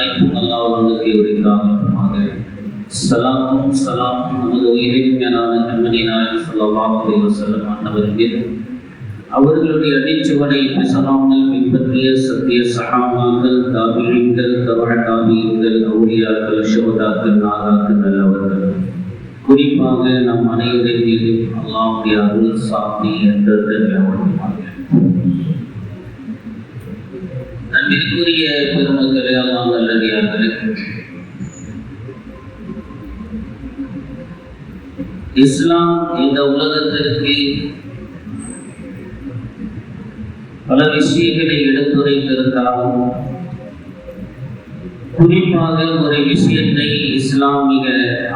அனைத்தும் அல்லாஹ்வுக்கு உரித்தாகுமாக. ஸலாத்தும் ஸலாமும் நமது உயிரின் மேலான கண்மணி நாயகம் ஸல்லல்லாஹு அலைஹி வஸல்லம் அன்னவர்கள் அவர்களுடைய அடிச்சுவடை பிசகாமல் பின்பற்றிய சத்திய சஹாபாக்கள், தாபிஈன்கள், தபஅ தாபிஈன்கள், அவுலியாக்கள், ஷுஹதாக்கள், நாதாக்கள், நல்லவர்கள், குறிப்பாக நம் அனைவரின் மீதும் அல்லாஹ்வுடைய அருள் சாந்தி என்றது நிலவட்டுமாக. நன்றிக்குரிய பெருமக்களே, அல்லாஹ் நல்லடியார்களே, இஸ்லாம் இந்த உலகத்திற்கு பல விஷயங்களை எடுத்துரைத்திருந்தாலும் குறிப்பாக ஒரு விஷயத்தை இஸ்லாம் மிக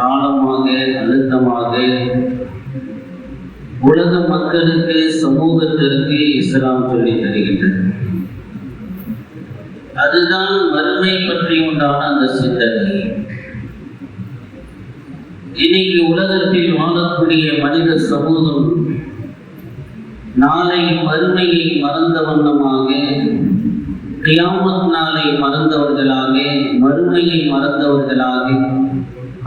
ஆழமாக அழுத்தமாக உலக மக்களுக்கு, சமூகத்திற்கு இஸ்லாம் சொல்லித் தருகின்றது. அதுதான் மறுமை பற்றி உண்டான அந்த சிந்தனை. இன்னைக்கு உலகத்தில் வாழக்கூடிய மனித சமூகம் நாளை மறுமையை மறந்த வண்ணமாக, கியாமத் நாளை மறந்தவர்களாக, மறுமையை மறந்தவர்களாக,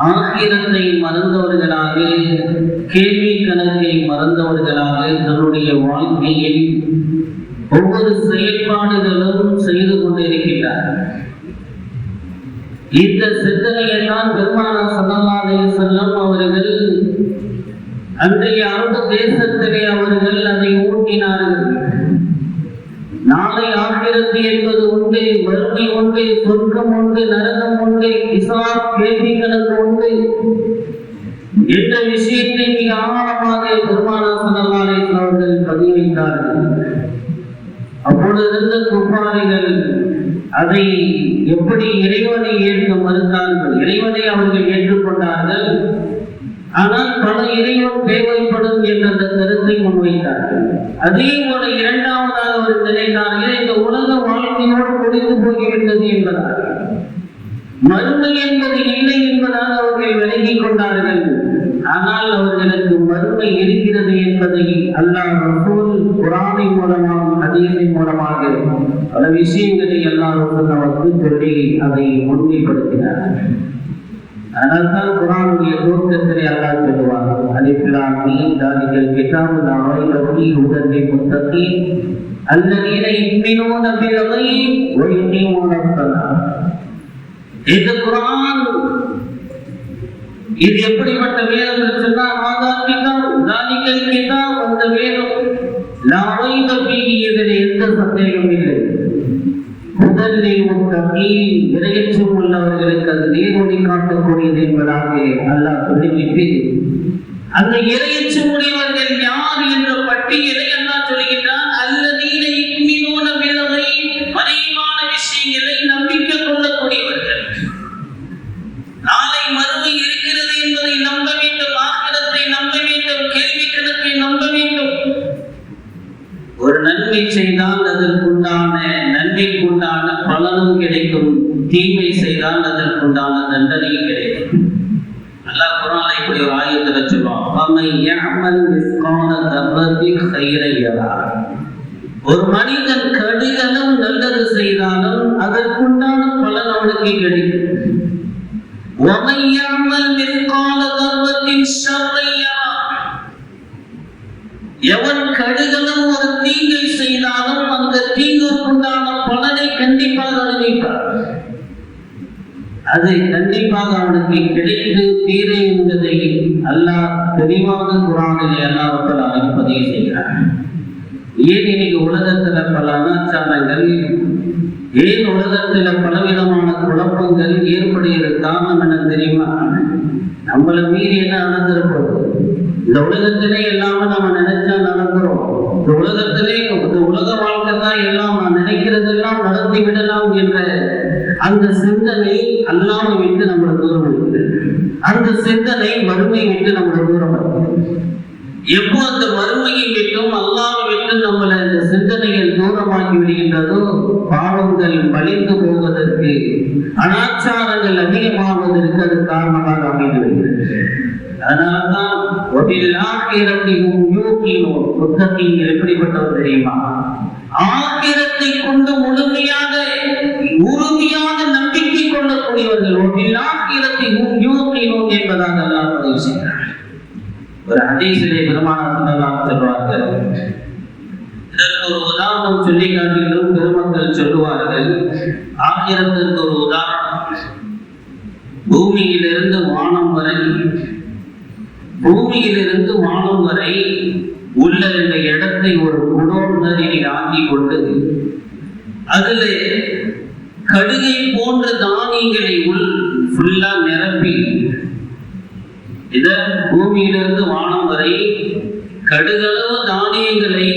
ஆகிரத்தை மறந்தவர்களாக, கேள்வி கணக்கை மறந்தவர்களாக தன்னுடைய வாழ்க்கையில் ஒவ்வொரு செயல்பாடுகளும் செய்து கொண்டிருக்கிறார். இந்த சிந்தனையெல்லாம் பெருமானார் ஸல்லல்லாஹு அலைஹி வஸல்லம் அவர்கள் அன்றைய அரபு தேசத்திலே அவர்கள் அதை ஊட்டினார்கள். நாளை ஆகிரத்து என்பது ஒன்று, வறுமை ஒன்று, சொர்க்கம் ஒன்று, நரகம் ஒன்று, ஹிசாப் கேள்வி கணக்கு ஒன்று என்ற விஷயத்தை மிக ஆழமாக பெருமானார் ஸல்லல்லாஹு அலைஹி வஸல்லம் அவர்கள் பதிவைத்தார்கள். அப்பொழுது குஃபாரிகள் அதை எப்படி இறைவனை ஏற்க மறுத்தார்கள். இறைவனை அவர்கள் ஏற்றுக்கொண்டார்கள், ஆனால் பல இறைவன் தேவைப்படும் என்ற அந்த கருத்தை முன்வைத்தார்கள். அதே போல இரண்டாவதாக அவர் நினைத்தார்கள், இந்த உலக வாழ்க்கையோடு முடிந்து போய்விட்டது என்பதால், மறுமை என்பது இல்லை என்பதாக அவர்கள் விலகிக் கொண்டார்கள். ஆனால் அவர்களுக்கு மறுமை இருக்கிறது என்பதை அல்லாஹ் ரசூல் குர்ஆனை மூலமாக, ஹதீஸின் மூலமாக பல விஷயங்களை அல்லாஹ் ரசூல் நமக்கு சொல்லி அதை உறுதிப்படுத்தினார். அதனால்தான் குர்ஆனுடைய துவக்கத்திலே அல்லாஹ் சொல்லுவார், அலிஃப் லாம் மீம் ஸாலிகல் கிதாபு லா ரைப ஃபீஹி ஹுதல் லில் முத்தகீன் அல்லதீன யுமினூன பில் கைப் வ யுகீமூனஸ் ஸலாத். இந்த குர்ஆன் இது எப்படிப்பட்ட வேதம் என்று சொன்னால், ஸாலிகல் கிதாப், அந்த வேதம் லா ரைப ஃபீஹி, இதில் எந்த சந்தேகமும் இல்லை, ஹுதல் லில் முத்தகீன், இறையச்சம் உள்ளவர்களுக்கு அது நேர்வழி காட்டக்கூடியது என்பதாக அல்லாஹ் சொல்லிவிட்டு, அந்த இறையச்சம் உடையவர்கள் யார் என்ற பட்டியலை அல்லாஹ் சொல்கிறான். அல்லதீன யுமினூன பில் கைப், மறைவான விஷயங்களை நம்பிக்கை கொள்ளக்கூடியவர்கள். நாளை மறுமை இருக்கிறது என்பதை நம்ப வேண்டும், ஆகிரத்தை நம்ப வேண்டும், கேள்வி கணக்கை நம்ப வேண்டும். ஒரு நன்மை செய்தால் அதற்குண்டான நன்மைக்குண்டான பலனும் கிடைக்கும், தீமை செய்தால் அதற்குண்டான தண்டனையும் கிடைக்கும். அல்லாஹ் குர்ஆன்ல இப்படி ஒரு ஆயத்துல சொல்லுவான், ஃபமன் யஅமல் மிஸ்கால தர்ரத்தின் கைரன் யரா. ஒரு மனிதன் கடுகளவு நல்லது செய்தாலும் அதற்குண்டான பலன் அவனுக்கு கிடைக்கும். வமன் யஅமல் மிஸ்கால தர்ரத்தின் ஷர்ரன் யரா. எவன் கடுகளவு ஒரு தீங்கை செய்தாலும் அந்த தீங்குக்குண்டான பலனை கண்டிப்பாக அனுபவிப்பார். அது கண்டிப்பாக அவனுக்கு கிடைத்து தீர என்பதை அல்லாஹ் தெளிவாக குர்ஆனிலே அல்லாஹ் பதிவு செய்கிறார். ஏன் இன்னைக்கு உலகத்துல பல அனாச்சாரங்கள், ஏன் உலகத்துல பலவிதமான குழப்பங்கள் ஏற்படுகிற காரணம் என்ன தெரியுமா? நம்மளை மீறி என்ன நடந்திருப்போம்? இந்த உலகத்திலே எல்லாமே நம்ம நினைச்சா நடந்துரும். இந்த உலகத்திலே இந்த உலக வாழ்க்கை தான் எல்லாம், நான் நினைக்கிறதெல்லாம் நடத்தி விடலாம் என்ற அந்த சிந்தனை அல்லாஹ்வை விட்டு நம்மளை தூரம் வைக்கிறது. அந்த சிந்தனை மறுமையை விட்டு நம்மளை தூரம் வைக்கிறது. எப்போ அந்த மறுமையை விட்டும் அல்லாஹ்வை விட்டு நம்மளை இந்த சிந்தனைகள் தூரமாக்கி விடுகின்றதோ, பாவங்கள் பழிந்து போவதற்கு, அனாச்சாரங்கள் அதிகமாவதற்கு அது காரணமாக அமைந்து வருகிறது. அதனால்தான் எப்படிப்பட்டவர் தெரியுமா? ஆகிரத்தை கொண்டு முழுமையாக உறுதியான நம்பிக்கை சொல்லக்கூடியவர்கள் என்பதாக அல்லாஹ் பதிவு செய்கிறார். ஒரு ஹதீஸிலே பெருமானார் ஸல்லல்லாஹு அலைஹி சொல்வார்கள், இதற்கு ஒரு உதாரணம் சொல்லி காட்டிலும் பெருமக்கள் சொல்லுவார்கள், ஆகிரத்திற்கு ஒரு உதாரணம் பூமியிலிருந்து வானம் வரை உள்ள இந்த இடத்தை ஒரு குடோன் மாதிரி ஆக்கி கொண்டு அதில் கடுகை போன்ற தானியங்களை ஃபுல்லா நிரப்பி, இத பூமியிலிருந்து வானம் வரை கடுகளவு தானியங்களை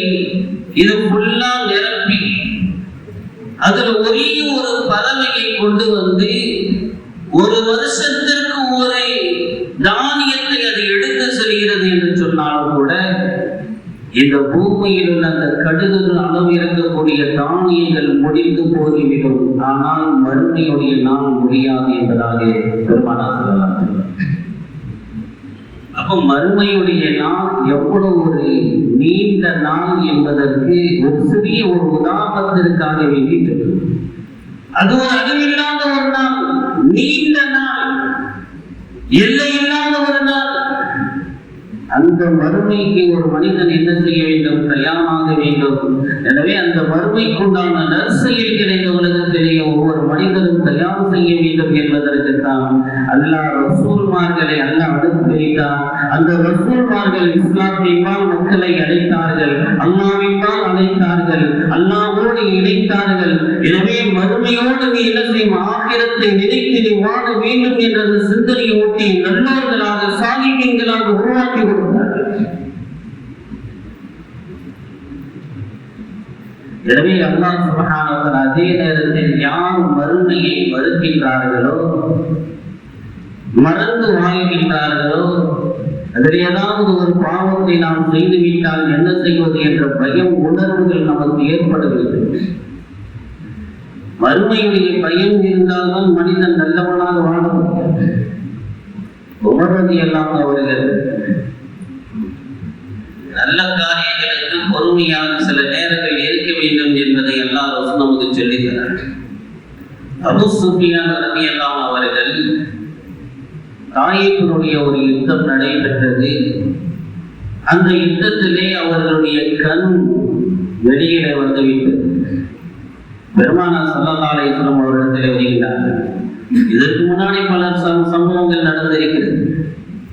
இது ஃபுல்லா நிரப்பி அதுல ஒரே ஒரு பறவையை கொண்டு வந்து ஒரு வருஷத்திற்கு ஒரு தானியத்தை அது எடுத்து செல்கிறது என்று சொன்னாலும் கூட இந்த பூமியில் உள்ள அந்த கடுகுகள் அளவு இருக்கக்கூடிய தானியங்கள் முடிந்து போய்விடும். ஆனால் மறுமையுடைய நாள் முடியாது என்பதாக பெருமானார் சொல்லலாம். அப்ப மறுமையுடைய நாள் எவ்வளவு ஒரு நீண்ட நாள் என்பதற்கு ஒரு சிறிய ஒரு உதாரணத்திற்காக வேண்டிட்டு, அது ஒரு அறிவில்லாத ஒரு நாள், நீண்ட நாள், எல்லையில்லாத ஒரு நாள். அந்த மறுமைக்கு ஒரு மனிதன் என்ன செய்ய வேண்டும்? தயாராக வேண்டும். எனவே அந்த மறுமைக்குண்டான நற்செயல்களை இந்த உலகத்திலே ஒவ்வொரு மனிதனும் தயார் செய்ய வேண்டும் என்பதற்கு தான் அல்லாஹ் ரசூல்மார்களை அல்லாஹ் அனுப்பி வைத்தார். அந்த ரசூல்மார்கள் இஸ்லாமின்பால் மக்களை அழைத்தார்கள், அல்லாஹ்வின்பால் அழைத்தார்கள், அல்லாஹ்வோடு இணைத்தார்கள். எனவே மறுமையோடு நீ என்ன செய்யும்? ஆகிரத்தை நினைத்து நீ வாழ வேண்டும் என்ற அந்த சிந்தனையை ஊட்டி நல்லோர்களாக சாலிஹீன்களாக உருவாக்கி கொடுத்தார்கள். எனவே அல்லாஹ் சுப்ஹானஹு வ தஆலா அதே நேரத்தில் யார் மறுமையை மறுக்கின்றார்களோ, மறந்து வாழ்கின்றார்களோ, அதில் ஏதாவது ஒரு பாவத்தை நாம் செய்துவிட்டால் என்ன செய்வது என்ற பயம் உணர்வுகள் நமக்கு ஏற்படவில்லை. மறுமையுடைய பயம் இருந்தால்தான் மனிதன் நல்லவனாக வாழ முடியும். உமர் ரலியல்லாஹு அவர்கள் நல்ல காரியங்களுக்கு பொறுமையாக சில நேரங்கள் இருக்க வேண்டும் என்பதை அல்லாஹ் நமக்கு சொல்லித் தரார். அபூ சுஃபியான் ரலியல்லாஹு அவர்கள் தாயிஃபினுடைய ஒரு யுத்தம் நடைபெற்றது. அந்த யுத்தத்திலே அவர்களுடைய கண் வெளியிலே வந்துவிட்டது. பெருமானார் ஸல்லல்லாஹு அலைஹி வஸல்லம் அவர்களிடத்திலே வருகிறார்கள். இதற்கு முன்னாடி பல சம்பவங்கள் நடந்திருக்கிறது.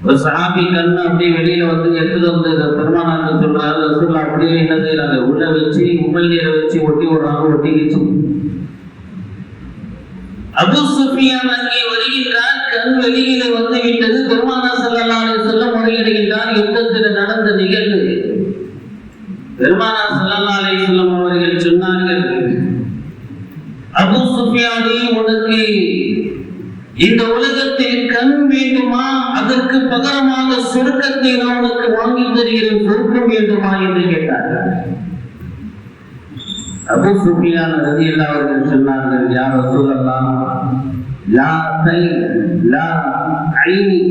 ஒரு சஹாபி கண்ணு அப்படியே வெளியில வந்து எடுத்து வந்து பெருமானார் சொல்றாரு, ரசூலுல்லாஹ் அப்படியே என்ன செய்யறாங்க? உள்ள வச்சு உமிழ் நீரை வச்சு ஒட்டி விடுறாங்க, ஒட்டிக்கிச்சு. அபூ சுஃபியான் அங்கே வருகின்றார், கண் வெளியில வந்து விட்டது. பெருமானார் ஸல்லல்லாஹு அலைஹி வஸல்லம் முறையிடுகின்றார். யுத்தத்தில் நடந்த நிகழ்வு. பெருமானார் ஸல்லல்லாஹு அலைஹி வஸல்லம் அவர்கள் சொன்னார்கள், அபூ சுஃபியானே, உனக்கு இந்த உலகத்தில் கண் வேண்டுமா? அதற்கு பகரமாக சொர்க்கத்தை நான் உனக்கு வாங்கி தருகிறேன், சொர்க்கம் வேண்டுமா என்று கேட்டார்கள். அபூ சுஃபியான் ரலியல்லாஹு அவர்கள் சொன்னார்கள், யா ரசூலல்லாஹ், லா தை லா ஐனி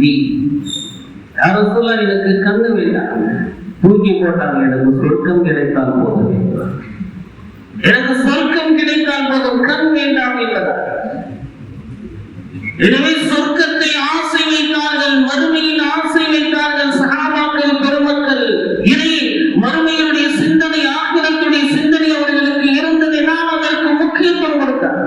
லி. யா ரசூலல்லாஹ், எனக்கு கண்ணு வேண்டாம், தூக்கி போட்டாங்க, எனக்கு சொர்க்கம் கிடைத்தால் போதும், எனக்கு சொர்க்கம் கிடைத்தால் போதும், கண் வேண்டாம் என்பதா. எனவே சொர்க்கத்தை ஆசை வைத்தார்கள், மறுமையின் ஆசை வைத்தார்கள் சஹாபாக்கள் பெருமக்கள். இதை மறுமையுடைய சிந்தனை, ஆகிரத்துடைய சிந்தனை அவர்களுக்கு இருந்ததினால் அதற்கு முக்கியத்துவம் கொடுத்தார்.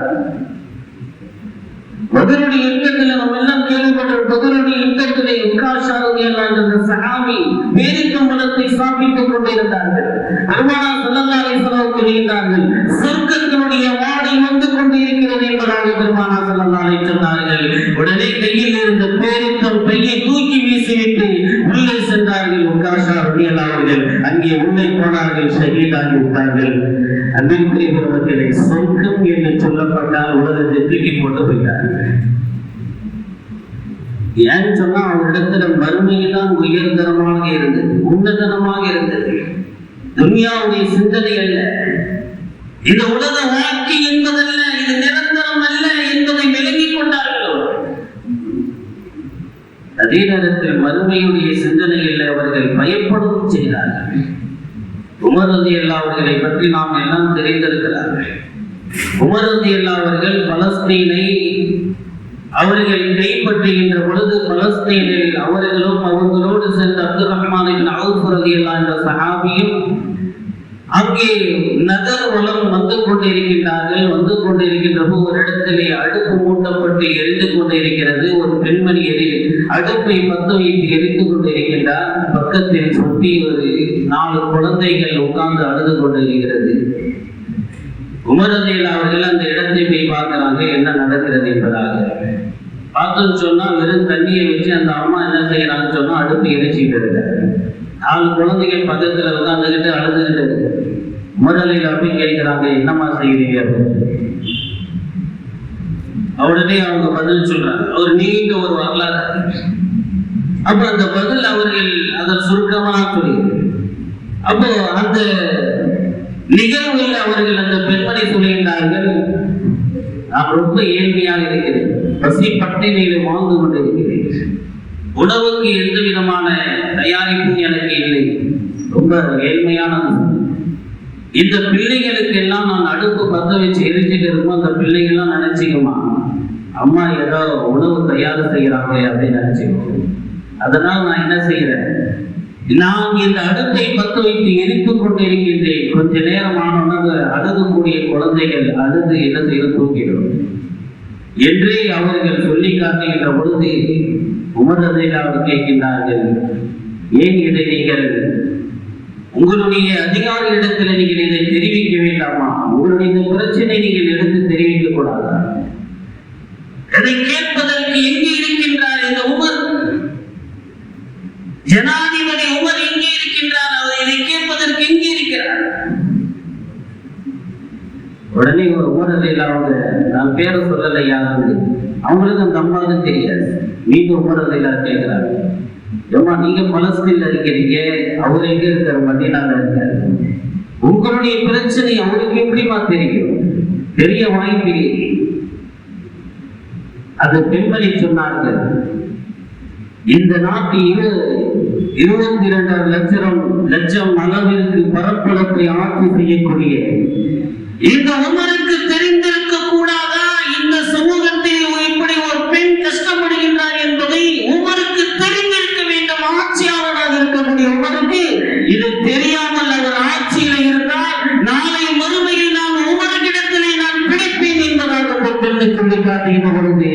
பத்ருடைய யுத்தத்தில் நம்ம எல்லாம் கேள்விப்பட்ட பத்ருடைய யுத்தத்திலே உக்காஷா ரலியல்லாஹு என்ற சஹாபி பேரிக்கம்பளத்தை சாப்பிட்டுக் கொண்டிருந்தார்கள். பெருமானார் ஸல்லல்லாஹு அலைஹி வஸல்லம் கூறினார்கள், சொர்க்கத்தினுடைய வாடை வந்து கொண்டு இருக்கிறது என்பதாக பெருமானார் ஸல்லல்லாஹு அலைஹி வஸல்லம் சொன்னார்கள். உடனே கையில் இருந்த பேரிக்கம் பையை தூக்கி வீசிவிட்டு உள்ளே சென்றார்கள். உக்காஷா ரலியல்லாஹு அவர்கள் அங்கே உள்ளே போனார்கள், ஷஹீதாகி விட்டார்கள். அன்பிற்குரிய பெருமக்களே, சொர்க்கம் என்று சொல்லப்பட்டால் உலகத்தை தூக்கி போட்டு போயிட்டார்கள். ஏன்னு சொன்னா அவரிடத்துல மறுமையில்தான் உயர்தரமாக இருந்தது, உன்னதனமாக இருந்தது. துன்யாவுடைய சிந்தனை அல்ல, இந்த உலக வாழ்க்கை என்பதல்ல, இது நிரந்தரம் அல்ல என்பதை விளங்கிக் கொண்டார்களோ. அதே நேரத்தில் மறுமையுடைய சிந்தனையில் அவர்கள் பயப்படவும் செய்தார்கள். உமர் ரலியல்லாஹு அவர்களை பற்றி நாம் எல்லாம் தெரிந்திருக்கிறார்கள். உமர் ரலியல்லாஹு அவர்கள் பலஸ்தீனை அவர்கள் கைப்பற்றுகின்ற பொழுது பலஸ்தீனில் அவர்களோடு சென்ற அப்துல் ரஹ்மான் இப்னு அவுஃப் ரலியல்லாஹு என்ற சஹாபியும் அங்கே நகர் வலம் வந்து கொண்டிருக்கின்ற ஒரு இடத்திலே அடுப்பு மூட்டப்பட்டு எரிந்து கொண்டிருக்கிறது. ஒரு பெண்மணி அடுப்பை பற்ற வைத்து எரிந்து கொண்டிருக்கின்றார். பக்கத்தில் சுற்றி ஒரு 4 குழந்தைகள் உட்கார்ந்து அழுது கொண்டிருக்கிறது. உமர் ரலியல்லாஹு அவர்கள் அந்த இடத்தை போய் பார்க்கிறாங்க, என்ன நடக்கிறது என்பதாக. பார்த்தோன்னு சொன்னா வெறும் தண்ணியை வச்சு அந்த அம்மா என்ன செய்யறாங்கன்னு சொன்னா அடுப்பு எரிச்சுக்கிட்டு இருக்காரு. 4 குழந்தைகள் பக்கத்துல உட்காந்துக்கிட்டு அழுதுகிட்டு இருக்கு. உமர் ரலியல்லாஹு போய் கேட்கிறாங்க, என்னம்மா செய்யறீங்க அப்படின்னு. உடனே அவங்க பதில் சொல்றாங்க. ஒரு நீண்ட ஒரு வரலாறு. அப்ப அந்த பதில் அவர்கள் அதை சுருக்கமாக சொல்லுகிறார். அப்போ அந்த நிகழ்வில் அவர்கள் அந்த பெண்மணி சொல்லுகின்றார்கள், நான் ரொம்ப ஏழ்மையாக இருக்கிறேன், பசி பட்டினியில வாழ்ந்து கொண்டிருக்கிறேன், உணவுக்கு எந்த விதமான தயாரிப்பும் எனக்கு இல்லை, ரொம்ப ஏழ்மையானது. இந்த பிள்ளைகளுக்கு எல்லாம் நான் அடுப்பு பத்த வச்சு எரிச்சுட்டு இருக்கும். அந்த பிள்ளைகள்லாம் நினைச்சுக்குமா, அம்மா ஏதோ உணவு தயார் செய்யறாங்களே அப்படின்னு நினைச்சுக்கோ. அதனால் நான் என்ன செய்யறேன், நான் இந்த அடுப்பை பத்த வைத்து எரித்துக் கொண்டிருக்கின்றேன். கொஞ்ச நேரமான அழுகக்கூடிய குழந்தைகள் அழுது என்ன செய்ய தூக்கிடும் என்று அவர்கள் சொல்லி காட்டுகின்ற பொழுது உமர் ரலியல்லாஹு கேட்கின்றார்கள், ஏன் இதை நீங்கள் உங்களுடைய அதிகாரியிடத்தில் நீங்கள் இதை தெரிவிக்க வேண்டாமா? உங்களுடைய இந்த பிரச்சனை நீங்கள் எடுத்து தெரிவிக்க கூடாதா? இதை கேட்பதற்கு எங்கே இருக்கின்றார் இந்த உமர்? ஜனாதிபதி உமர் எங்கே இருக்கின்றார்? அவர் இதை கேட்பதற்கு எங்கே இருக்கிறார்? உடனே ஒரு உமர் ரலியல்லாஹு நான் பேரை சொல்லலை யாரு, அவங்களுக்கு அந்த அம்மாவுக்கு தெரியாது. மீண்டும் உமர் ரலியல்லாஹு கேட்கிறார், ஏமா நீங்க பலஸ்தீன்ல இருக்கிறீங்க, அவர் எங்க இருக்காரு? மதீனால இருக்காரு. உங்களுடைய பிரச்சனை அவருக்கு எப்படிமா தெரியும்? தெரிய வாய்ப்பில்லை. அது பெண்மணி சொன்னார்கள், இந்த நாட்டில் 22 லட்சம் அளவிற்கு பரப்பளத்தை ஆட்சி செய்யக்கூடிய இந்த உமருக்கு தெரிந்திருக்க கூடாதா இந்த சமூகத்தில் இப்படி ஒரு பெண் கஷ்டப்படுகின்றார் என்பதை உமருக்கு தெரிந்திருக்க வேண்டும். ஆட்சியாளராக இருக்கக்கூடிய உமருக்கு இது தெரியாமல் அவர் ஆட்சியில் இருந்தால் நாளை மறுமையில் நான் உமரிடத்திலே நான் பிடிப்பேன் என்பதாக சொல்லி காட்டுகின்ற பொழுது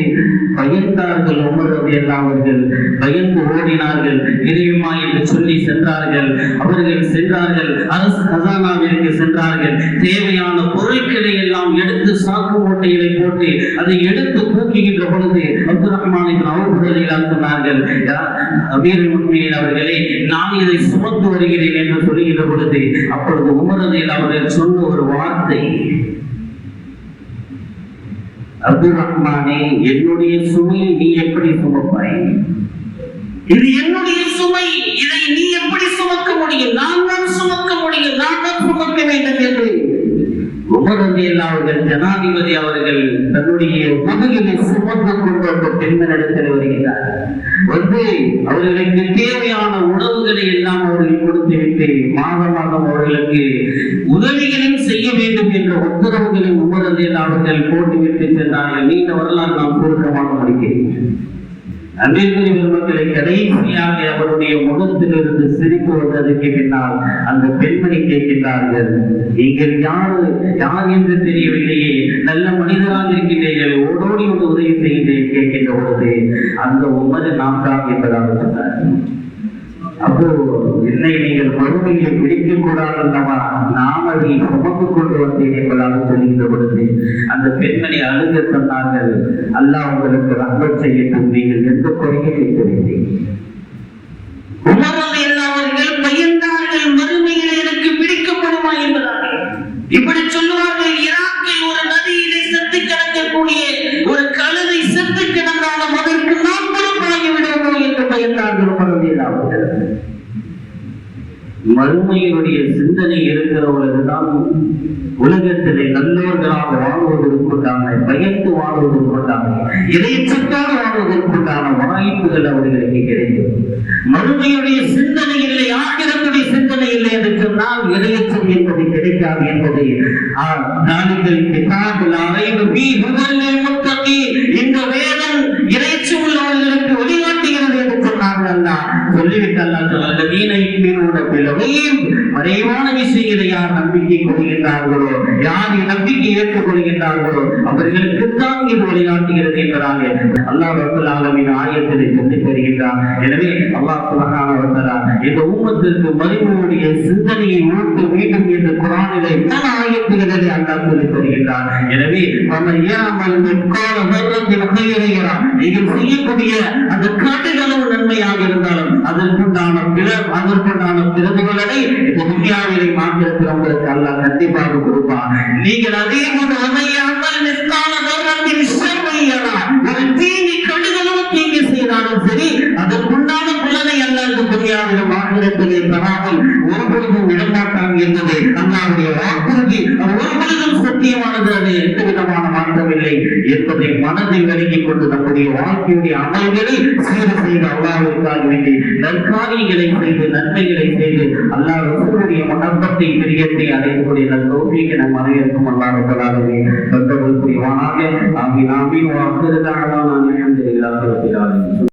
பயந்தார்கள். உமர் ரலியல்லாஹு அவர்கள் பயந்து ஓடினார்கள். தெரியுமா என்று சொல்லி சென்றார்கள். அவர்கள் சென்றார்கள், அரசு கசானாவிற்கு சென்றார்கள். தேவையான பொருட்களை எல்லாம் எடுத்து சாக்கு மூட்டைகளை போட்டு அதை எடுத்து தூக்குகின்ற பொழுது அப்துல் ரஹ்மான் இப்னு அவுஃப் ரலியல்லாஹு சொன்னார்கள், அமீருல் முஃமினீன் அவர்களே, நான் இதை சுமந்து வருகிறேன் என்று சொல்லுகின்ற பொழுது அப்பொழுது உமர் ரலியல்லாஹு அவர்கள் சொன்ன ஒரு வார்த்தை, அப்துல் ரஹ்மானே, என்னுடைய சுமையை நீ எப்படி சுமப்பாய்? இது என்னுடைய சுமை, இதை நீ எப்படி சுமக்க முடியும்? நான் தான் சுமக்க முடியும், நான் தான் சுமக்க வேண்டும் என்று உமர் ரலியல்லாஹு அவர்கள் ஜனாதிபதி அவர்கள் தன்னுடைய முதுகிலை சுமந்து கொண்டு அந்த பெண்மனிடத்தில் வருகிறார். வந்து அவர்களுக்கு தேவையான உணவுகளை எல்லாம் அவர்கள் கொடுத்துவிட்டு மாதம் அவர்களுக்கு உதவிகளும் செய்ய வேண்டும் என்ற உத்தரவுகளை உமர் ரலியல்லாஹு அவர்கள் போட்டுவிட்டு சென்றார்கள். நீண்ட வரலாறு நாம் சுருக்கமாக முடிக்கிறேன். அன்பிற்குரிய பெருமக்களை, கடைசியாக அவருடைய முகத்திலிருந்து சிரிப்பு வந்ததற்கு பின்னால் அந்த பெண்மணி கேட்கின்றார்கள், நீங்கள் யார் என்று தெரியவில்லையே, நல்ல மனிதராக இருக்கின்றீர்கள், ஓடோடி ஒரு உதவி செய்கின்றேன் கேட்கின்ற பொழுது அந்த உமர் நாம் தான் என்பதாக சொன்னார். அப்போ என்னை நீங்கள் மறுமையை பிடிக்கக் கூடாது அல்லவா, நாம் அதை சுமந்து கொண்டு வந்தேன் என்பதாக சொல்லுகின்ற பொழுது அந்த பெண்மணி அழுக சொன்னார்கள், அல்லாஹ் உங்களுக்கு ரஹ்மத் செய்யட்டும், நீங்கள் எந்த குறையும் வைக்கவில்லை. உமர் ரலியல்லாஹு அவர்கள் பயந்தார்கள், மறுமையில் எனக்கு பிடிக்கப்படுமா என்பதாக. இப்படி சொல்லுவார்கள், ஈராக்கில் ஒரு நதியிலே செத்து கிடக்கக்கூடிய ஒரு கழுதை செத்து கிடந்தாலும் அதற்கு நாம் பொறுப்பாகி விடுவோம் என்று பயந்தார்கள் உமர் ரலியல்லாஹு அவர்கள். மறுமையினுடைய சிந்தனை இருக்கிறவர்கள்தான் உலகத்திலே நல்லவர்களாக வாழ்வதற்குண்டான, பயந்து வாழ்வதற்குண்டான, இறைச்சத்தோடு வாழ்வதற்குண்டான வாய்ப்புகள் அவர்களுக்கு கிடைக்கும். மறுமையுடைய சிந்தனை இல்லை, ஆகிரத்துடைய சிந்தனை இல்லை என்று சொன்னால் இறைச்சம் என்பது கிடைக்காது என்பதை இந்த வேதம் இறைச்சி உள்ளவர்களுக்கு வழிகாட்டுகிறது என்று சொன்னார்கள். மறைவான விஷயங்களை யார் நம்பிக்கை கொள்கின்றார்களோ, யார் நம்பிக்கை ஏற்றுக் கொள்கின்றார்களோ அவர்களுக்குத்தான் இது வழிகாட்டுகிறது என்பதாக அல்லாஹ் ரப்பல் ஆலமீன் ஆயத்திலே சொல்லித் தருகின்றார். எனவே அல்லாஹ் சுப்ஹானஹு வ தஆலா இந்த உம்மத்திற்கு மறுமையுடைய சிந்தனையை ஊட்ட வேண்டும் என்று குர்ஆனிலே பல ஆயத்துகளிலே அல்லாஹ் சொல்லித் தருகின்றார். எனவே நீங்கள் செய்யக்கூடிய அந்த காட்டுகளும் நன்மையாக இருந்தாலும் அதற்குண்டான பிரதிகளை இந்த துன்யாவிலே மாற்றிருக்கிறவங்களுக்கு அல்லாஹ் கண்டிப்பாக கொடுப்பார். நீங்கள் அதே போன்று ஒரு தீனி கடுகளும் தீங்கு செய்தாலும் சரி அதற்குண்டான பலனை அல்லாஹ் துன்யாவிலே மாற்றிரத்திலே தராமல் ஒருபொழுதும் விடமாட்டான் என்பது அல்லாஹ்வுடைய வாக்குறுதி. ஒருபொழுதும் சத்தியமானது, அது எந்த விதமான மாற்றமில்லை என்பதை மனதில் விளங்கிக் கொண்டு நம்முடைய வாழ்க்கையுடைய அமல்களை சீர் செய்து அல்லாஹ்விற்காக வேண்டி நற்காரியங்களை செய்து நன்மைகளை செய்து அல்லாஹ் ரசூலுடைய மஹப்பத்தை பிரியத்தை அடையக்கூடிய தௌஃபீக் நம் அனைவருக்கும் அல்லாஹ் ரப்பல் ஆலமீன் தந்தருள் புரிவானாக. ஆமீன் ஆமீன். வ ஆகிரு தஅவானா